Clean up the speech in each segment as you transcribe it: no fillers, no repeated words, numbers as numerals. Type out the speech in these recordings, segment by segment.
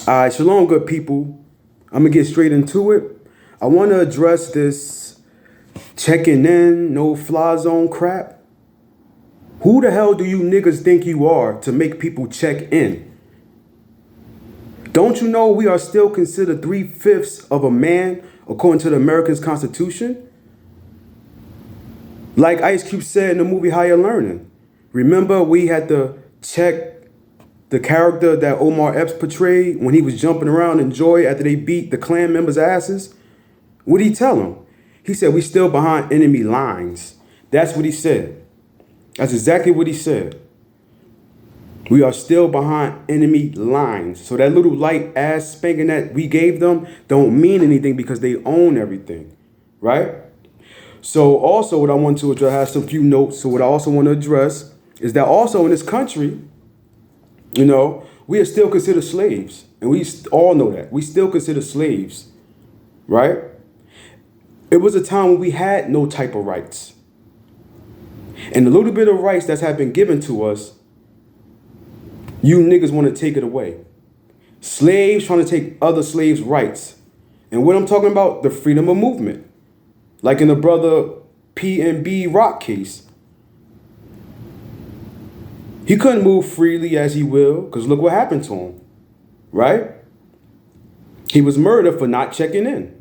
All right, shalom, good people. I'm going to get straight into it. I want to address this checking in, no fly zone crap. Who the hell do you niggas think you are to make people check in? Don't you know we are still considered 3/5 of a man according to the American Constitution? Like Ice Cube said in the movie Higher Learning. Remember we had to check the character that Omar Epps portrayed when he was jumping around in joy after they beat the Klan members' asses? What did he tell them? He said, we still behind enemy lines. That's what he said. That's exactly what he said. We are still behind enemy lines. So that little light ass spanking that we gave them don't mean anything because they own everything, right? So also what I want to address, I have some few notes. So what I also want to address is that also in this country, you know, we are still considered slaves. And we all know that. We still consider slaves, right? It was a time when we had no type of rights. And the little bit of rights that have been given to us, you niggas want to take it away. Slaves trying to take other slaves' rights. And what I'm talking about, the freedom of movement. Like in the brother PNB Rock case. He couldn't move freely as he will, because look what happened to him, right? He was murdered for not checking in.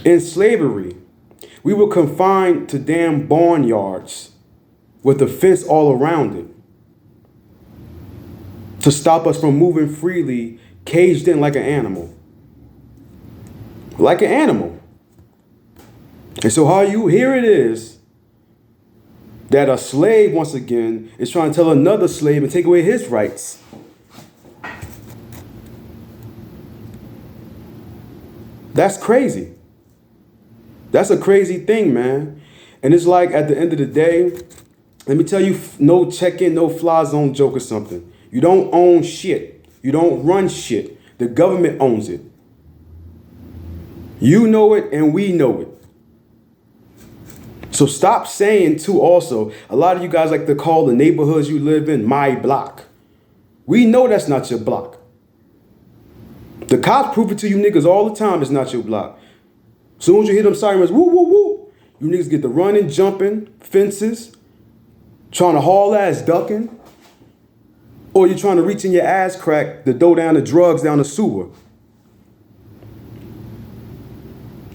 In slavery, we were confined to damn barnyards with a fence all around it to stop us from moving freely, caged in like an animal. Like an animal. And so here it is, that a slave, once again, is trying to tell another slave and take away his rights. That's crazy. That's a crazy thing, man. And it's like at the end of the day, let me tell you, no check-in, no fly zone joke or something. You don't own shit. You don't run shit. The government owns it. You know it and we know it. So stop saying too also, a lot of you guys like to call the neighborhoods you live in my block. We know that's not your block. The cops prove it to you niggas all the time it's not your block. Soon as you hear them sirens, woo, woo, woo, you niggas get to running, jumping, fences, trying to haul ass, ducking, or you're trying to reach in your ass crack to throw down the drugs down the sewer.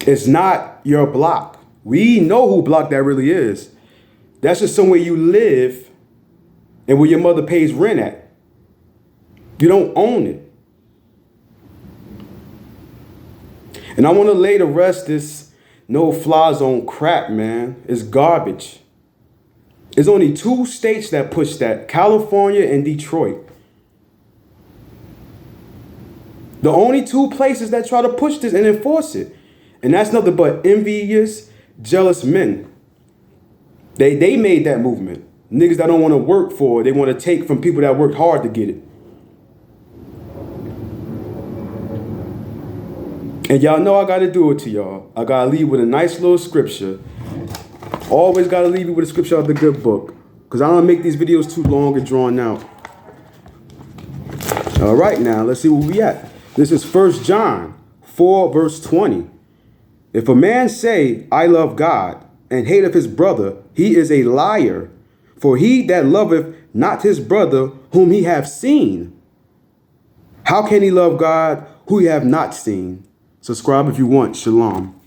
It's not your block. We know who block that really is. That's just somewhere you live and where your mother pays rent at. You don't own it. And I want to lay to rest this no fly zone crap, man. It's garbage. There's only 2 states that push that, California and Detroit. The only 2 places that try to push this and enforce it. And that's nothing but envious, jealous men. They made that movement. Niggas that don't want to work for it, they want to take from people that worked hard to get it. And y'all know I got to do it to y'all. I got to leave with a nice little scripture. Always got to leave you with a scripture of the good book. Because I don't make these videos too long and drawn out. All right, now, let's see where we at. This is 1 John 4, verse 20. If a man say, I love God, and hateth his brother, he is a liar. For he that loveth not his brother whom he hath seen, how can he love God who he have not seen? Subscribe if you want. Shalom.